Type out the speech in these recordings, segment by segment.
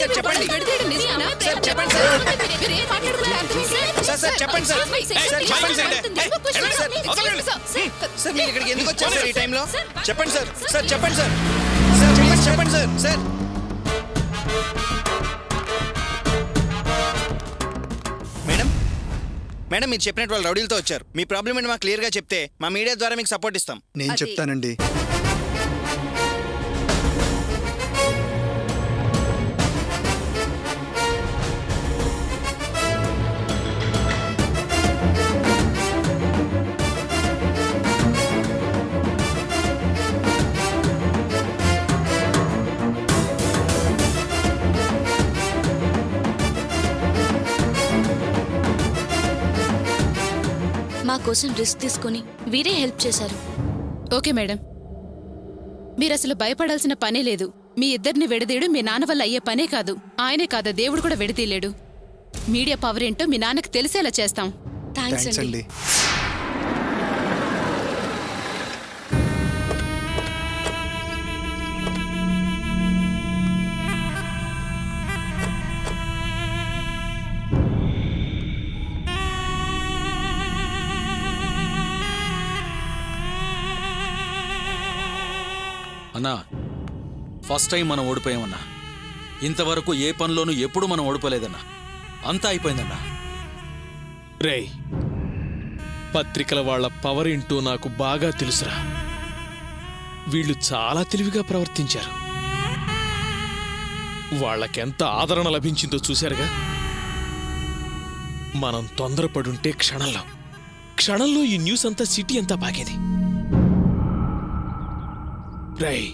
Sir చెప్పండి sir చెప్పండి sir sir చెప్పండి సార్ సార్ చెప్పండి సార్ మీరు ఇక్కడికి ఎందుకు వచ్చారు సార్ ఈ టైంలో చెప్పండి సార్ సార్ చెప్పండి సార్ సార్ ప్లీజ్ చెప్పండి సార్ సార్ మేడం మేడం మీరు చెప్పినట్టు వాళ్ళు రౌడీలతో వచ్చారు మీ ప్రాబ్లం ఏంటి మాకు క్లియర్గా చెప్తే మా మీడియా ద్వారా మీకు సపోర్ట్ ఇస్తాం నేను చెప్తానండి మా కోసం రిస్క్ తీసుకుని వీరే హెల్ప్ చేశారు. ఓకే మేడం మీరు అసలు భయపడాల్సిన పనే లేదు. మీ ఇద్దరిని విడదీయడం మీ నాన్న వల్ల అయ్యే పనే కాదు. ఆయనే కాదు దేవుడు కూడా విడదీయలేడు. మీడియా పవర్ ఏంటో మీ నాన్నకు తెలిసేలా చేస్తాం. థ్యాంక్స్ అండి. అన్నా ఫస్ట్ టైం మనం ఓడిపోయామన్నా. ఇంతవరకు ఏ పనిలోనూ ఎప్పుడు మనం ఓడిపోలేదన్నా. అంతా అయిపోయిందన్నా. రేయ్ పత్రికల వాళ్ల పవర్ ఏంటో నాకు బాగా తెలుసురా. వీళ్ళు చాలా తెలివిగా ప్రవర్తించారు. వాళ్ళకెంత ఆదరణ లభించిందో చూశారుగా. మనం తొందరపడుంటే క్షణంలో ఈ న్యూస్ అంతా సిటీ అంతా బాగేది. రేయ్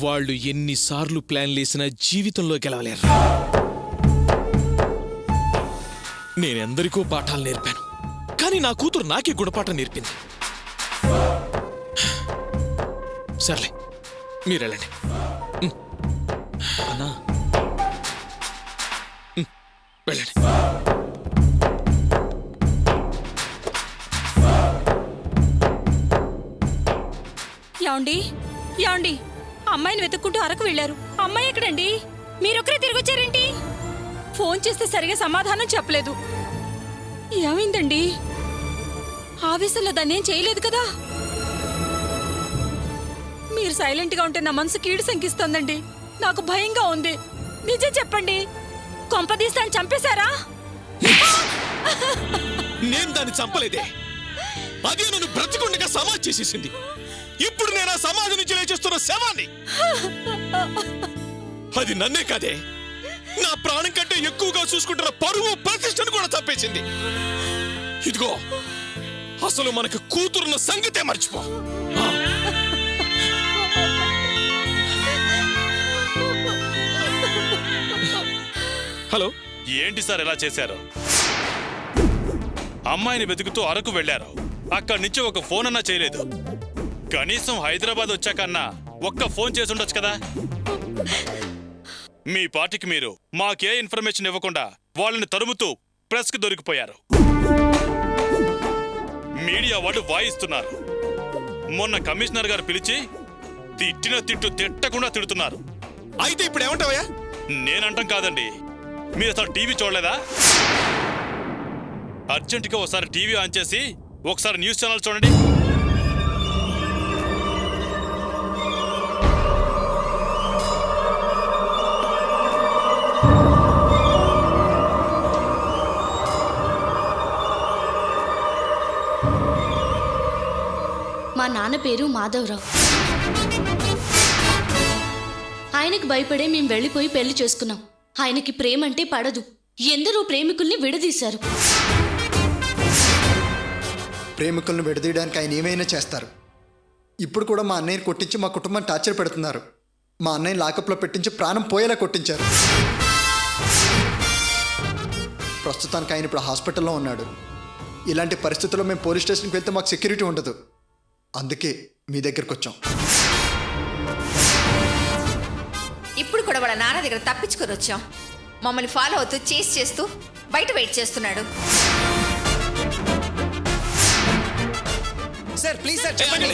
వాళ్ళు ఎన్నిసార్లు ప్లాన్లేసినా జీవితంలో గెలవలేరు. నేనెందరికో పాఠాలు నేర్పాను, కానీ నా కూతురు నాకే గుణపాఠం నేర్పింది. సర్లే మీరెళ్ళండి. అన్నా వెళ్ళండి. యాండి అమ్మాయిని వెతుక్కుంటూ అరకు వెళ్లారు. అమ్మాయి ఎక్కడండి? మీరొక్కరే తిరిగొచ్చారేంటి? ఫోన్ చేస్తే సరిగా సమాధానం చెప్పలేదు. ఏమైందండి? ఆవేశంలో దాన్ని ఏం చేయలేదు కదా? మీరు సైలెంట్గా ఉంటే నా మనసు కీడు శంకిస్తోందండి. నాకు భయంగా ఉంది. నిజం చెప్పండి, కొంపదీస్తాను చంపేశారా? నేను దాన్ని చంపలేదే. అదే నన్ను బ్రతికుండగా సమాధి చేసేసింది. ఇప్పుడు నేను ఆ సమాధి నుంచి లేచేస్తున్న శవాన్ని. అది నన్నే కాదే, నా ప్రాణం కంటే ఎక్కువగా చూసుకుంటున్న పరువు ప్రతిష్టను కూడా తప్పేసింది. ఇదిగో అసలు మనకు కూతురున్న సంగతే మర్చిపో. హలో, ఏంటి సార్ ఎలా చేశారు? అమ్మాయిని వెతుకుతూ అరకు వెళ్లారు. అక్కడి నుంచి ఒక ఫోన్ అన్నా చేయలేదు. కనీసం హైదరాబాద్ వచ్చాకన్నా ఒక్క ఫోన్ చేసి ఉండొచ్చు కదా. మీ పార్టీకి మీరు మాకే ఇన్ఫర్మేషన్ ఇవ్వకుండా వాళ్ళని తరుముతూ ప్రెస్కి దొరికిపోయారు. మీడియా వాళ్ళు వాయిస్తున్నారు. మొన్న కమిషనర్ గారు పిలిచి తిట్టిన తిట్టు తిట్టకుండా తిడుతున్నారు. అయితే ఇప్పుడు ఏమంటావయ్యా? నేనంటాం కాదండి, మీరు అసలు టీవీ చూడలేదా? అర్జెంటుగా ఒకసారి టీవీ ఆన్ చేసి ఒకసారి న్యూస్ ఛానల్ చూడండి. మా నాన్న పేరు మాధవరావు. ఆయనకు భయపడే మేము వెళ్ళిపోయి పెళ్లి చేసుకున్నాం. ఆయనకి ప్రేమంటే పడదు. ఎందరో ప్రేమికుల్ని విడదీశారు. ప్రేమికులను విడదీయడానికి ఆయన ఏమైనా చేస్తారు. ఇప్పుడు కూడా మా అన్నయ్యని కొట్టించి మా కుటుంబాన్ని టార్చర్ పెడుతున్నారు. మా అన్నయ్యని లాకప్లో పెట్టించి ప్రాణం పోయేలా కొట్టించారు. ప్రస్తుతానికి ఆయన ఇప్పుడు హాస్పిటల్లో ఉన్నాడు. ఇలాంటి పరిస్థితుల్లో మేము పోలీస్ స్టేషన్కి వెళ్తే మాకు సెక్యూరిటీ ఉండదు. అందుకే మీ దగ్గరకు వచ్చాం. ఇప్పుడు కూడా వాళ్ళ నాన్న దగ్గర తప్పించుకొని వచ్చాం. మమ్మల్ని ఫాలో అవుతూ చేసి చేస్తూ బయట వెయిట్ చేస్తున్నాడు. సార్ ప్లీజ్ సార్ చెప్పండి.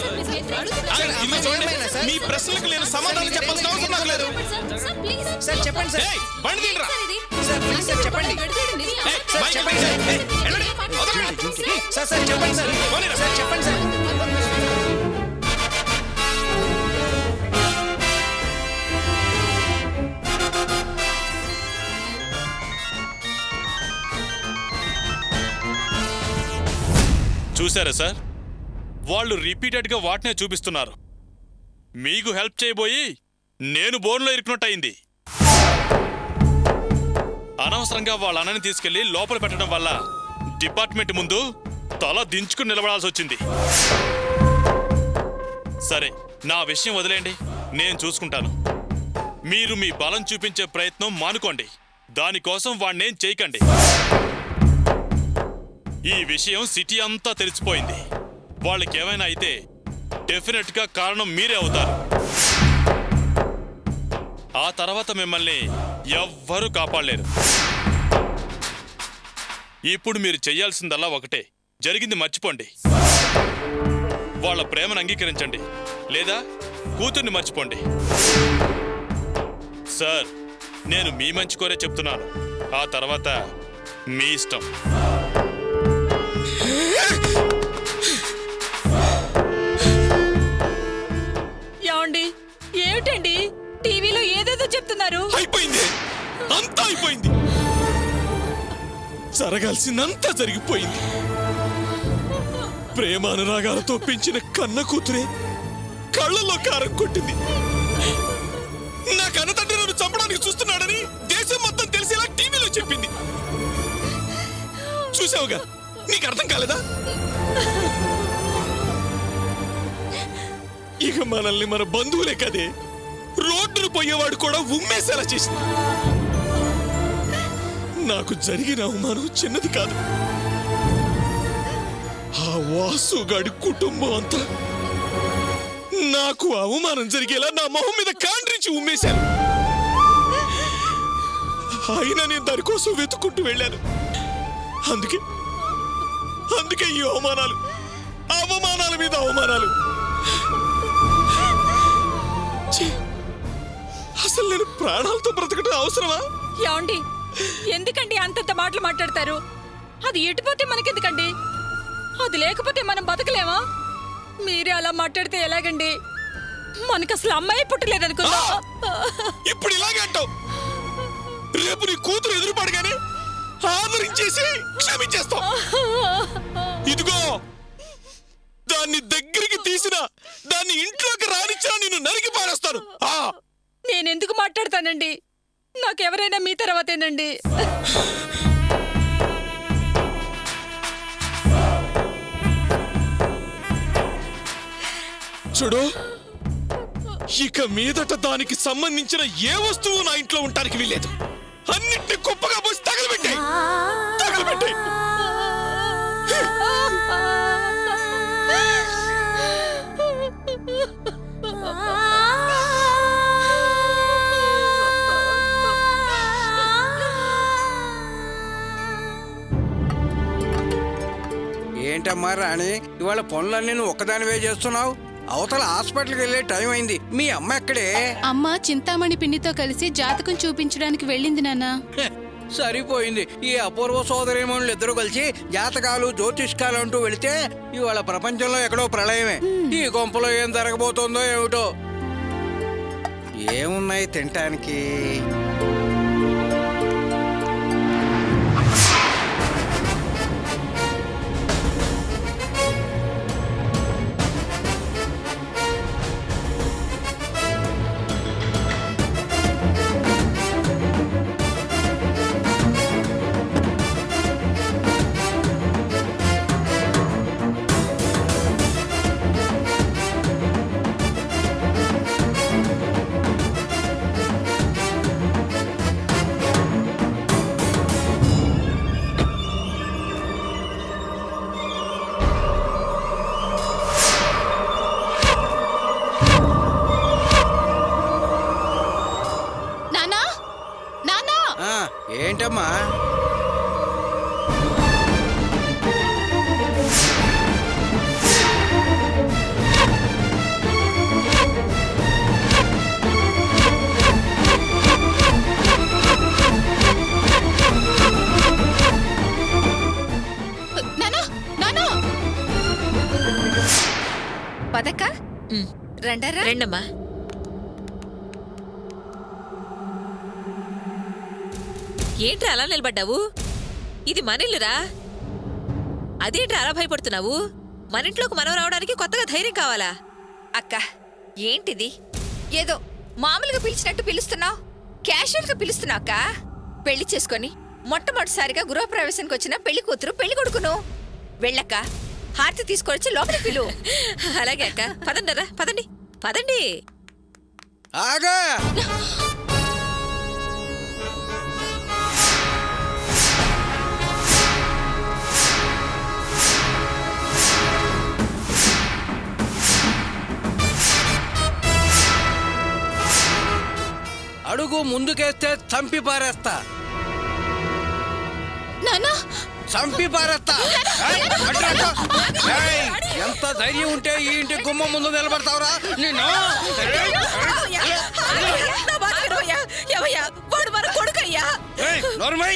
ఇదిగో చూడండి, ఏమైనా సార్? మీ ప్రశ్నలకు నేను సమాధానం చెప్పాల్సిన అవసరం నాకు లేదు. సార్ చెప్పండి సార్. ఏయ్, బండి తీయరా. సార్ ప్లీజ్ సార్ చెప్పండి. ఏయ్, సార్ బైక్ చెప్పండి సార్. ఏయ్, వెళ్ళండి. వదలండి. సార్ సార్ చెప్పండి సార్. పోనీరా. సార్ చెప్పండి సార్. చూసారా సార్, వాళ్ళు రిపీటెడ్గా వాటినే చూపిస్తున్నారు. మీకు హెల్ప్ చేయబోయి నేను బోన్లో ఇరుకున్నట్టయింది. అనవసరంగా వాళ్ళ అన్నని తీసుకెళ్లి లోపల పెట్టడం వల్ల డిపార్ట్మెంట్ ముందు తల దించుకుని నిలబడాల్సి వచ్చింది. సరే, నా విషయం వదిలేండి, నేను చూసుకుంటాను. మీరు మీ బలం చూపించే ప్రయత్నం మానుకోండి. దానికోసం వాణ్ణేం చేయకండి. ఈ విషయం సిటీ అంతా తెలిసిపోయింది. వాళ్ళకేమైనా అయితే డెఫినెట్ గా కారణం మీరే అవుతారు. ఆ తర్వాత మిమ్మల్ని ఎవ్వరూ కాపాడలేరు. ఇప్పుడు మీరు చెయ్యాల్సిందల్లా ఒకటే, జరిగింది మర్చిపోండి. వాళ్ళ ప్రేమను అంగీకరించండి, లేదా కూతుర్ని మర్చిపోండి. సార్, నేను మీ మంచి కోరే చెప్తున్నాను. ఆ తర్వాత మీ ఇష్టం. ఏమండి, ఏమిటండి టీవీలో ఏదేదో చెప్తున్నారు? అయిపోయింది, అంతా అయిపోయింది. జరగాల్సిందంతా జరిగిపోయింది. ప్రేమ అనురాగాలతో పెంచిన కన్న కూతురే కళ్ళల్లో కారం కొట్టింది. నా కన్న తండ్రి నన్ను చంపడానికి చూస్తున్నాడని దేశం మొత్తం తెలిసేలా టీవీలో చెప్పింది. చూసావుగా, నీకు అర్థం కాలేదా? ఇక మనల్ని మన బంధువులే కదే, రోడ్డును పోయేవాడు కూడా ఉమ్మేసేలా చేసింది. నాకు జరిగిన అవమానం చిన్నది కాదు. ఆ వాసుగాడి కుటుంబం అంతా నాకు అవమానం జరిగేలా నా మొహం మీద కాండ్రించి ఉమ్మేశాను. అయినా నేను దానికోసం వెతుక్కుంటూ వెళ్ళాను. అందుకే ఈ అవమానాల మీద అవమానాలు. ఛీ, అసలు నేను ప్రాణాలతో బ్రతకడం అవసరమా? ఏమండి, ఎందుకండి అంతంత మాటలు మాట్లాడతారు? అది ఎటుపోతే మనకెందుకండి? అది లేకపోతే మనం బతకలేమా? మీరే అలా మాట్లాడితే ఎలాగండి? మనకు అసలు అమ్మాయి పుట్టలేదనుకుందా? ఇప్పుడు ఇలాగే అంటావు. రేపు నీ కూతురు ఎదురుపడగానే ఆదరించేసి క్షమించేస్తావు. ఇదిగో, దాన్ని దగ్గరికి తీసినా, దాన్ని ఇంట్లోకి రానిచ్చినా నిన్ను నరికి పారేస్తాను. నేనెందుకు మాట్లాడతానండి? నాకెవరైనా మీ తర్వాతేనండి. చూడు, ఇక మీదట దానికి సంబంధించిన ఏ వస్తువు నా ఇంట్లో ఉండటానికి వీల్లేదు. అన్నిటిని కుప్పగా పోసి తగలబెట్టాయి. ఏంటమ్మా రాణి, ఇవాళ పనులన్నీ నువ్వు ఒక్కదానివే చేస్తున్నావు? అవతల హాస్పిటల్కి వెళ్ళే టైం అయింది. మీ అమ్మ ఎక్కడే? అమ్మ చింతామణి పిన్నితో కలిసి జాతకం చూపించడానికి వెళ్ళింది నాన్న. సరిపోయింది. ఈ అపూర్వ సోదరీమణులు ఇద్దరు కలిసి జాతకాలు జ్యోతిష్కాలు అంటూ వెళితే ఇవాళ ప్రపంచంలో ఎక్కడో ప్రళయమే. ఈ కొంపలో ఏం జరగబోతోందో ఏమిటో. ఏమున్నాయి తినటానికి? ఏంటమ్మా? రండారా. రెండమ్మా. ఏంట్రా అలా నిలబడ్డావు? ఇది మనిల్లురా. అదేంట్రా అలా భయపడుతున్నావు? మన ఇంట్లోకి మనం రావడానికి కొత్తగా ధైర్యం కావాలా? అక్క ఏంటిది? ఏదో మామూలుగా పిలిచినట్టు పిలుస్తున్నావు, క్యాషువల్ గా పిలుస్తున్నావు అక్క. పెళ్లి చేసుకొని మొట్టమొదటిసారిగా గృహప్రవేశానికి వచ్చిన పెళ్లి కూతురు పెళ్లి కొడుకును. వెళ్ళక్క, హారతి తీసుకొచ్చి లోపలికి పిలు. అలాగే అక్క. పదండరా, పదండి పదండి. ఆగా అడుగు ముందుకేస్తే చంపి పారేస్తా. నానా చంపి పారేస్తా. ఏయ్, అడ్రస్సు. ఏయ్, ఎంత ధైర్యం ఉంటే ఈ ఇంటి గుమ్మ ముందు నిలబడతావురా నిన్ను? వాడు మన కొడుకయ్యా. ఏయ్, నోర్మై.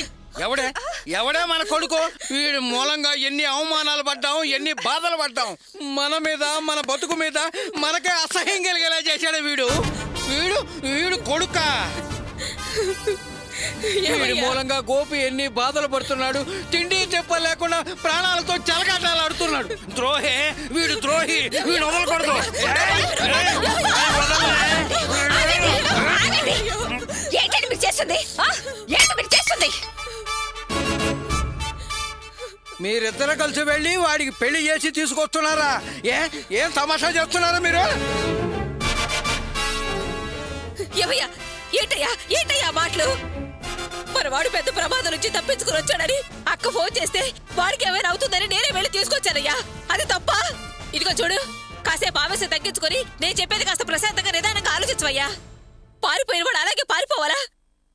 ఎవడే మన కొడుకు? వీడి మూలంగా ఎన్ని అవమానాలు పడ్డాం, ఎన్ని బాధలు పడ్డాం. మన మీద, మన బతుకు మీద మనకే అసహ్యం కలిగేలా చేశాడు వీడు. వీడు వీడు కొడుక. వీడి మూలంగా గోపి ఎన్ని బాధలు పడుతున్నాడు. తిండి చెప్ప లేకుండా ప్రాణాలతో చెలగాటాలు ఆడుతున్నాడు. ద్రోహే వీడు, ద్రోహి. వీడు వదలకూడదు. ఏంటండి మీరు చేస్తుంది? ఏంటి మీరు చేస్తుంది? మీరిద్దరు కలిసి వెళ్ళి వాడికి పెళ్లి చేసి తీసుకొస్తున్నారా? ఏం తమాషా చేస్తున్నారా మీరు? ఏమయ్యా, ఏంటయ్యా ఏంటయ్యా మాటలు? మన వాడు పెద్ద ప్రమాదం నుంచి తప్పించుకుని వచ్చాడని అక్క ఫోన్ చేస్తే వాడికి ఏమైనా అవుతుందని నేనే వెళ్ళి తీసుకొచ్చానయ్యా. అది తప్ప? ఇదిగో చూడు, కాసేపు ఆవేశం తగ్గించుకొని నేను చెప్పేది కాస్త ప్రశాంతంగా నిదానంగా ఆలోచించవయ్యా. పారిపోయిన వాడు అలాగే పారిపోవాలా?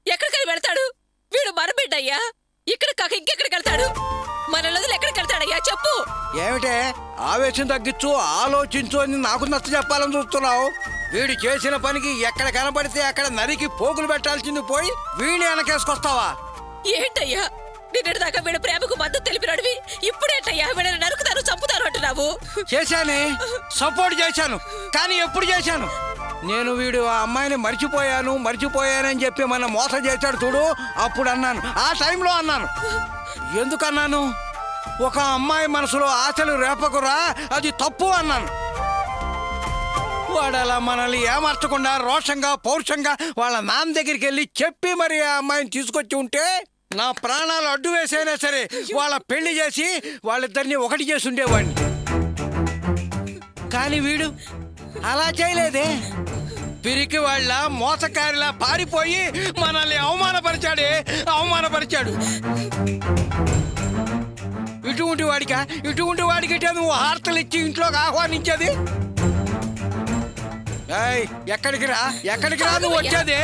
ఎక్కడికని వెళ్తాడు? వీడు మన బిడ్డయ్యా. ఇక్కడ కాక ఇంకెక్కడికి వెళ్తాడు? మన వదిలి ఎక్కడికి వెళ్తాడయ్యా చెప్పు. ఏమిటే ఆవేశం తగ్గించు, ఆలోచించు అని నాకు నచ్చ చెప్పాలని చూస్తున్నావు? వీడు చేసిన పనికి ఎక్కడ కనబడితే అక్కడ నరికి పోగులు పెట్టాల్సింది పోయి వీడిని వెనకేసుకొస్తావా? ఏంటయ్యా, నిన్నటి దాకా వీడు ప్రేమకు మద్దతు తెలిపినడివి ఇప్పుడేంటయ్యా వీళ్ళని నరుకుతారు, చంపుతారు అంటున్నావు? చేశానే, సపోర్ట్ చేశాను. కానీ ఎప్పుడు చేశాను? నేను వీడు ఆ అమ్మాయిని మర్చిపోయానని చెప్పి మన మోసం చేశాడు చూడు, అప్పుడు అన్నాను. ఆ టైంలో అన్నాను. ఎందుకన్నాను? ఒక అమ్మాయి మనసులో ఆశలు రేపకురా, అది తప్పు అన్నాను. వాడు అలా మనల్ని ఏమార్చకుండా రోషంగా, పౌరుషంగా వాళ్ళ నాన్న దగ్గరికి వెళ్ళి చెప్పి మరి ఆ అమ్మాయిని తీసుకొచ్చి ఉంటే నా ప్రాణాలు అడ్డు వేసైనా సరే వాళ్ళ పెళ్లి చేసి వాళ్ళిద్దరిని ఒకటి చేసి ఉండేవాడిని. కానీ వీడు అలా చేయలేదే. పిరికి వాళ్ళ మోసకారిలా పారిపోయి మనల్ని అవమానపరిచాడు. ఇటువంటి వాడికి నువ్వు హారతలు ఇచ్చి ఇంట్లోకి ఆహ్వానించేది? ఎక్కడికి రా నువ్వు వచ్చేది?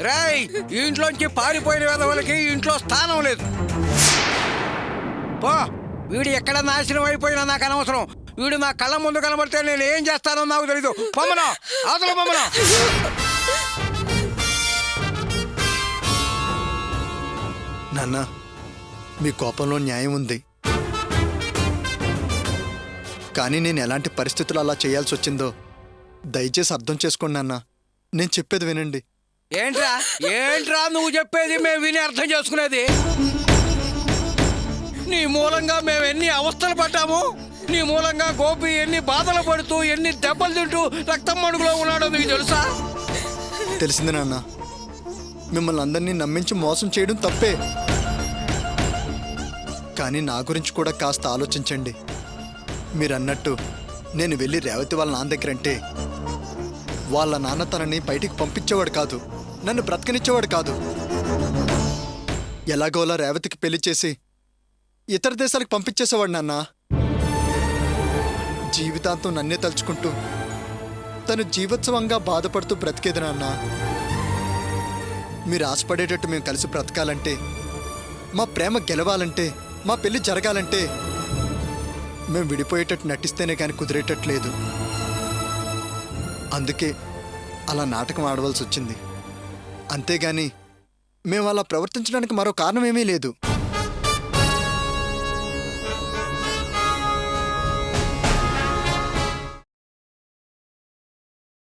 రాయ్, ఇంట్లోంచి పారిపోయిన విధవులకి ఇంట్లో స్థానం లేదు. పో, వీడు ఎక్కడ నాశనం అయిపోయినా నాకు అనవసరం. వీడు నా కళ్ళ ముందు కనబడితే నేను ఏం చేస్తానో నాకు తెలీదు. పొమ్మను, అవతల పొమ్మను. నాన్న, మీ కోపంలో న్యాయం ఉంది. కానీ నేను ఎలాంటి పరిస్థితులు అలా చేయాల్సి వచ్చిందో దయచేసి అర్థం చేసుకోండి నాన్న. నేను చెప్పేది వినండి. ఏంట్రా నువ్వు చెప్పేది మేము విని అర్థం చేసుకునేది? నీ మూలంగా మేము ఎన్ని అవస్థలు పడ్డాము. నీ మూలంగా గోపి ఎన్ని బాధలు పడుతూ, ఎన్ని దెబ్బలు తింటూ రక్తం మడుగులో ఉన్నాడో మీకు తెలుసా? తెలిసింది నాన్న. మిమ్మల్ని అందరినీ నమ్మించి మోసం చేయడం తప్పే. కానీ నా గురించి కూడా కాస్త ఆలోచించండి. మీరన్నట్టు నేను వెళ్ళి రేవతి వాళ్ళ నాన్న దగ్గరంటే వాళ్ళ నాన్న తనని బయటికి పంపించేవాడు కాదు, నన్ను బ్రతకనిచ్చేవాడు కాదు. ఎలాగోలా రేవతికి పెళ్లి చేసి ఇతర దేశాలకు పంపించేసేవాడు నాన్న. జీవితాంతం నన్నే తలుచుకుంటూ తను జీవోత్సవంగా బాధపడుతూ బ్రతికేది నాన్న. మీరు ఆశపడేటట్టు మేము కలిసి బ్రతకాలంటే, మా ప్రేమ గెలవాలంటే, మా పెళ్లి జరగాలంటే మేము విడిపోయేటట్టు నటిస్తేనే కానీ కుదిరేటట్లేదు. అందుకే అలా నాటకం ఆడవలసి వచ్చింది. అంతేగాని మేము అలా ప్రవర్తించడానికి మరో కారణం ఏమీ లేదు.